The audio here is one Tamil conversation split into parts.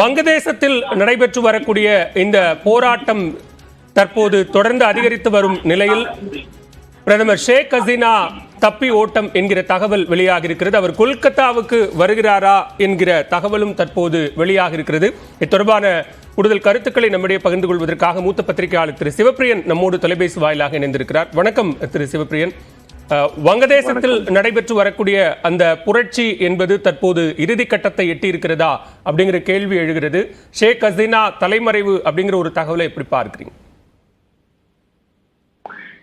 வங்கதேசத்தில் நடைபெற்று வரக்கூடிய இந்த போராட்டம் தற்போது தொடர்ந்து அதிகரித்து வரும் நிலையில் பிரதமர் ஷேக் ஹசீனா தப்பி ஓட்டம் என்கிற தகவல் வெளியாக இருக்கிறது. அவர் கொல்கத்தாவுக்கு வருகிறாரா என்கிற தகவலும் தற்போது வெளியாக இருக்கிறது. இது தொடர்பான கூடுதல் கருத்துக்களை நம்மிடையே பகிர்ந்து கொள்வதற்காக மூத்த பத்திரிகையாளர் திரு சிவப்பிரியன் நம்மோடு தொலைபேசி வாயிலாக இணைந்திருக்கிறார். வணக்கம் திரு சிவப்பிரியன். வங்கதேசத்தில் நடைபெற்று வரக்கூடிய அந்த புரட்சி என்பது தற்போது இறுதி கட்டத்தை எட்டி இருக்கிறதா அப்படிங்கிற கேள்வி எழுகிறது. ஷேக் ஹசீனா தலைமறைவு அப்படிங்கிற ஒரு தகவலை எப்படி பார்க்கிறீங்க?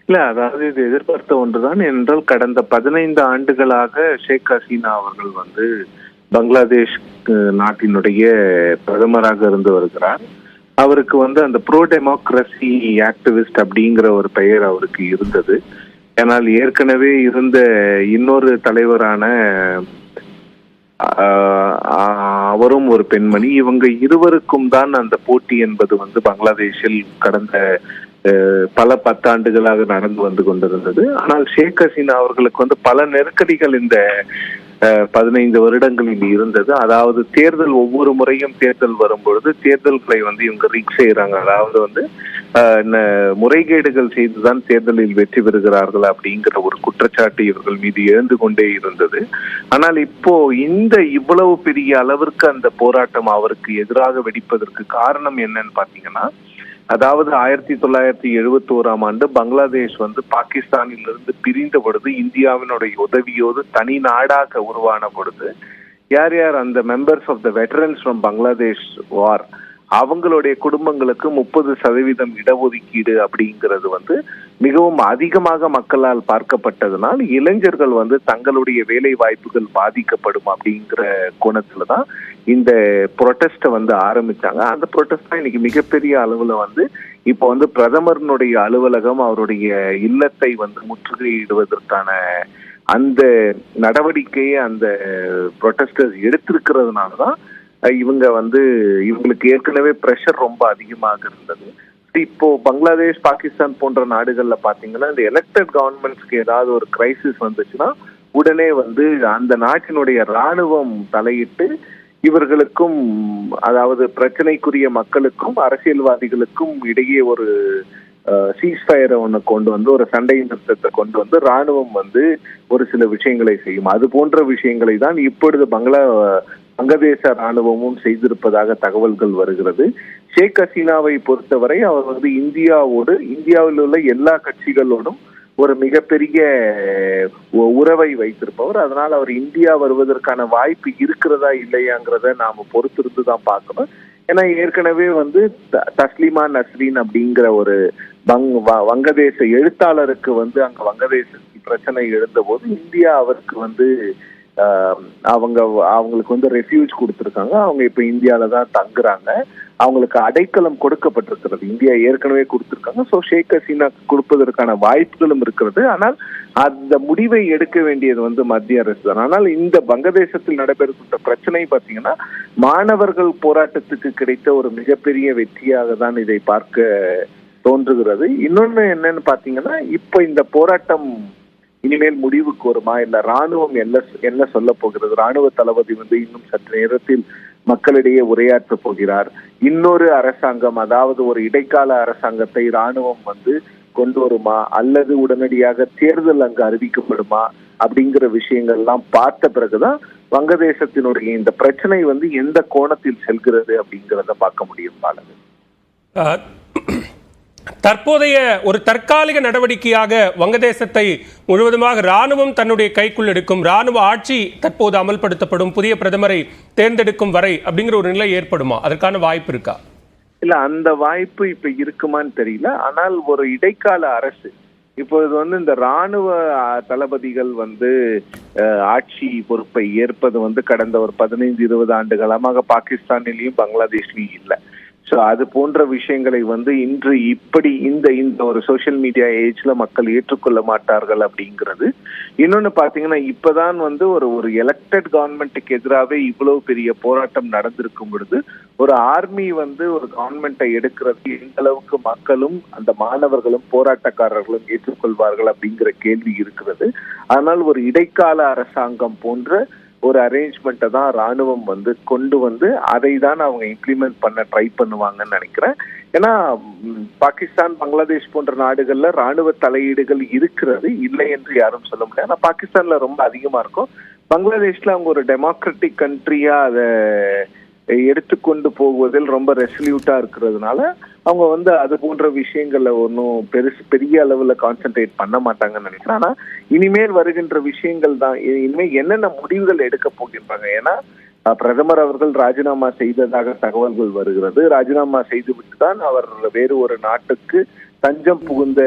இல்ல, அதாவது இது எதிர்பார்த்த ஒன்றுதான். என்றால் கடந்த 15 ஆண்டுகளாக ஷேக் ஹசீனா அவர்கள் பங்களாதேஷ் நாட்டினுடைய பிரதமராக இருந்து வருகிறார். அவருக்கு அந்த ப்ரோ டெமோக்ரஸி ஆக்டிவிஸ்ட் அப்படிங்கிற ஒரு பெயர் அவருக்கு இருந்தது. ஆனால் ஏற்கனவே இருந்த இன்னொரு தலைவரான அவரும் ஒரு பெண்மணி. இவங்க இருவருக்கும் தான் அந்த போட்டி என்பது பங்களாதேஷில் கடந்த பல 10 ஆண்டுகளாக நடந்து வந்து கொண்டிருந்தது. ஆனால் ஷேக் ஹசீனா அவர்களுக்கு பல நெருக்கடிகள் இந்த 15 வருடங்களில் இருந்தது. அதாவது தேர்தல், ஒவ்வொரு முறையும் தேர்தல் வரும்பொழுது தேர்தல்களை இவங்க ரீக் செய்யறாங்க. அதாவது முறைகேடுகள் செய்துதான் தேர்தலில் வெற்றி பெறுகிறார்கள் அப்படிங்கிற ஒரு குற்றச்சாட்டு இவர்கள் மீது எழுந்து கொண்டே இருந்தது. ஆனால் இப்போ இவ்வளவு பெரிய அளவிற்கு அந்த போராட்டம் அவருக்கு எதிராக வெடிப்பதற்கு காரணம் என்னன்னு பாத்தீங்கன்னா, அதாவது 1971ஆம் ஆண்டு பங்களாதேஷ் பாகிஸ்தானில் இருந்து பிரிந்த பொழுது, இந்தியாவினுடைய உதவியோடு தனி நாடாக உருவான பொழுது, யார் யார் அந்த members of the veterans from Bangladesh war அவங்களுடைய குடும்பங்களுக்கு 30% இடஒதுக்கீடு அப்படிங்கிறது மிகவும் அதிகமாக மக்களால் பார்க்கப்பட்டதுனால் இளைஞர்கள் தங்களுடைய வேலை வாய்ப்புகள் பாதிக்கப்படும் அப்படிங்கிற கோணத்துலதான் இந்த புரொட்டஸ்ட ஆரம்பிச்சாங்க. அந்த புரொட்டஸ்ட் தான் இன்னைக்கு மிகப்பெரிய அளவுல இப்போ பிரதமருடைய அலுவலகம், அவருடைய இல்லத்தை முற்றுகையிடுவதற்கான அந்த நடவடிக்கையை அந்த புரொட்டஸ்டர்ஸ் எடுத்திருக்கிறதுனாலதான் இவங்க இவங்களுக்கு ஏற்கனவே பிரஷர் ரொம்ப அதிகமாக இருந்தது. இப்போ பங்களாதேஷ், பாகிஸ்தான் போன்ற நாடுகள்ல பாத்தீங்கன்னா இந்த எலெக்டட் கவர்மெண்ட்ஸ்க்கு ஏதாவது ஒரு கிரைசிஸ் வந்துச்சுன்னா உடனே அந்த நாட்டினுடைய ராணுவம் தலையிட்டு இவர்களுக்கும், அதாவது பிரச்சனைக்குரிய மக்களுக்கும் அரசியல்வாதிகளுக்கும் இடையே ஒரு சீஸ்ஃபயரை கொண்டு ஒரு சண்டை நிறுத்தத்தை கொண்டு ராணுவம் ஒரு சில விஷயங்களை செய்யும். அது போன்ற விஷயங்களை தான் இப்பொழுது வங்கதேச ராணுவமும் செய்திருப்பதாக தகவல்கள் வருகிறது. ஷேக் ஹசீனாவை பொறுத்தவரை அவர் இந்தியாவில் உள்ள எல்லா கட்சிகளோடும் ஒரு மிகப்பெரிய உறவை வைத்திருப்பவர். அதனால அவர் இந்தியா வருவதற்கான வாய்ப்பு இருக்கிறதா இல்லையாங்கிறத நாம பொறுத்திருந்து தான் பார்க்கணும். ஏன்னா ஏற்கனவே தஸ்லிமா நஸ்ரீன் அப்படிங்கிற ஒரு வங்கதேச எழுத்தாளருக்கு அங்க வங்கதேசத்தில் பிரச்சனை எழுந்த போது இந்தியா அவருக்கு அவங்களுக்கு ரெஃப்யூஜ் கொடுத்திருக்காங்க. அவங்க இப்ப இந்தியால தான் தங்குறாங்க. அவங்களுக்கு அடைக்கலம் கொடுக்கப்பட்டிருக்கிறது, இந்தியா ஏற்கனவே கொடுத்திருக்காங்க. சோ ஷேக் ஹசீனா கொடுப்பதற்கான வாய்ப்புகளும் இருக்கிறது. ஆனால் அந்த முடிவை எடுக்க வேண்டியது மத்திய அரசு தான். ஆனால் இந்த வங்கதேசத்தில் நடைபெறுகின்ற பிரச்சனை பாத்தீங்கன்னா, மாணவர்கள் போராட்டத்துக்கு கிடைத்த ஒரு மிகப்பெரிய வெற்றியாக தான் இதை பார்க்க தோன்றுகிறது. இன்னொன்னு என்னன்னு பாத்தீங்கன்னா, இப்ப இந்த போராட்டம் இனிமேல் முடிவுக்கு வருமா, இல்ல ராணுவம் என்ன சொல்ல போகிறது? ராணுவ தளபதி இன்னும் சற்று நேரத்தில் மக்களிடையே உரையாற்ற போகிறார். இன்னொரு அரசாங்கம், அதாவது ஒரு இடைக்கால அரசாங்கத்தை ராணுவம் கொண்டு வருமா, அல்லது உடனடியாக தேர்தல் அங்கு அறிவிக்கப்படுமா அப்படிங்கிற விஷயங்கள் எல்லாம் பார்த்த பிறகுதான் வங்கதேசத்தினுடைய இந்த பிரச்சனை எந்த கோணத்தில் செல்கிறது அப்படிங்கிறத பார்க்க முடியும். பாலது தற்போதைய ஒரு தற்காலிக நடவடிக்கையாக வங்கதேசத்தை முழுவதுமாக ராணுவம் தன்னுடைய கைக்குள் எடுக்கும், ராணுவ ஆட்சி தற்போது அமல்படுத்தப்படும், புதிய பிரதமரை தேர்ந்தெடுக்கும் வரை அப்படிங்கிற ஒரு நிலை ஏற்படுமா? அதற்கான வாய்ப்பு இருக்கா? இல்ல, அந்த வாய்ப்பு இப்ப இருக்குமான்னு தெரியல. ஆனால் ஒரு இடைக்கால அரசு இப்போது இந்த ராணுவ தளபதிகள் ஆட்சி பொறுப்பை ஏற்பது கடந்த ஒரு 15-20 ஆண்டுகளமாக பாகிஸ்தானிலையும் பங்களாதேஷ்லயும் இல்லை. ஸோ அது போன்ற விஷயங்களை இன்று இப்படி இந்த ஒரு சோசியல் மீடியா ஏஜ்ல மக்கள் ஏற்றுக்கொள்ள மாட்டார்கள் அப்படிங்கிறது. இன்னொன்னு பாத்தீங்கன்னா, இப்பதான் ஒரு எலெக்டட் கவர்மெண்ட்டுக்கு எதிராகவே இவ்வளவு பெரிய போராட்டம் நடந்திருக்கும் பொழுது ஒரு ஆர்மி ஒரு கவர்மெண்ட்டை எடுக்கிறது எந்த அளவுக்கு மக்களும் அந்த மாணவர்களும் போராட்டக்காரர்களும் ஏற்றுக்கொள்வார்கள் அப்படிங்கிற கேள்வி இருக்கிறது. ஆனால் ஒரு இடைக்கால அரசாங்கம் போன்ற ஒரு அரேஞ்ச்மெண்ட்டை தான் ராணுவம் வந்து கொண்டு வந்து அதை தான் அவங்க இம்ப்ளிமெண்ட் பண்ண ட்ரை பண்ணுவாங்கன்னு நினைக்கிறேன். ஏன்னா பாகிஸ்தான், பங்களாதேஷ் போன்ற நாடுகள்ல ராணுவ தலையீடுகள் இருக்கிறது, இல்லை என்று யாரும் சொல்ல முடியாது. ஆனா பாகிஸ்தான்ல ரொம்ப அதிகமா இருக்கும். பங்களாதேஷ்ல அவங்க ஒரு டெமோக்ராட்டிக் கண்ட்ரியா அதை எடுத்துக்கொண்டு போவதில் ரொம்ப ரெசல்யூட்டா இருக்கிறதுனால அவங்க வந்து அது போன்ற விஷயங்கள்ல ஒன்றும் பெரிய அளவுல கான்சென்ட்ரேட் பண்ண மாட்டாங்கன்னு நினைக்கிறேன். ஆனா இனிமேல் வருகின்ற விஷயங்கள் தான் இனிமேல் என்னென்ன முடிவுகள் எடுக்க போகின்றாங்க. ஏன்னா பிரதமர் அவர்கள் ராஜினாமா செய்ததாக தகவல்கள் வருகிறது. ராஜினாமா செய்துவிட்டு தான் அவர் வேறு ஒரு நாட்டுக்கு தஞ்சம் புகுந்த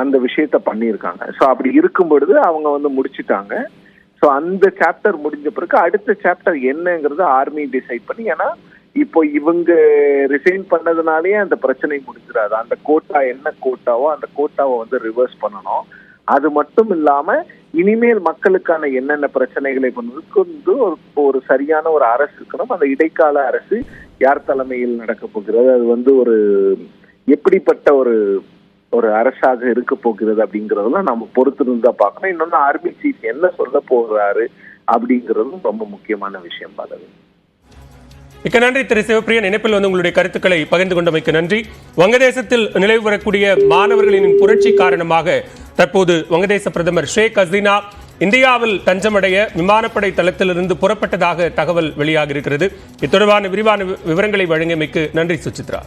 அந்த விஷயத்த பண்ணியிருக்காங்க. ஸோ அப்படி இருக்கும் பொழுது அவங்க வந்து முடிச்சுட்டாங்க. ஸோ அந்த சாப்டர் முடிஞ்ச பிறகு அடுத்த சாப்டர் என்னங்கிறது ஆர்மி டிசைட் பண்ணி, ஏன்னா இப்போ இவங்க ரிசைன் பண்ணதுனாலேயே அந்த பிரச்சனை முடிஞ்சிடாது. அந்த கோட்டா என்ன கோட்டாவோ அந்த கோட்டாவை வந்து ரிவர்ஸ் பண்ணணும். அது மட்டும் இல்லாம இனிமேல் மக்களுக்கான என்னென்ன பிரச்சனைகளை கொண்டு ஒரு சரியான ஒரு அரசு இருக்கணும். அந்த இடைக்கால அரசு யார் தலைமையில் நடக்க போகிறது, அது வந்து ஒரு எப்படிப்பட்ட ஒரு அரசாக இருக்க போகிறது அப்படிங்கறதெல்லாம் நம்ம பொறுத்திருந்தா பார்க்கணும். இன்னொன்னு ஆர்மி சீஃப் என்ன சொல்ல போறாரு அப்படிங்கறதும் ரொம்ப முக்கியமான விஷயம். பாலவி, மிக்க நன்றி திரு சிவப்பிரியன். இணைப்பில் வந்து உங்களுடைய கருத்துக்களை பகிர்ந்து கொண்டமைக்கு நன்றி. வங்கதேசத்தில் நிலவு வரக்கூடிய மாணவர்களின் புரட்சி காரணமாக தற்போது வங்கதேச பிரதமர் ஷேக் ஹசீனா இந்தியாவில் தஞ்சமடைய விமானப்படை தளத்திலிருந்து புறப்பட்டதாக தகவல் வெளியாகியிருக்கிறது. இது தொடர்பான விரிவான விவரங்களை வழங்கியமைக்கு நன்றி சுசித்ரா.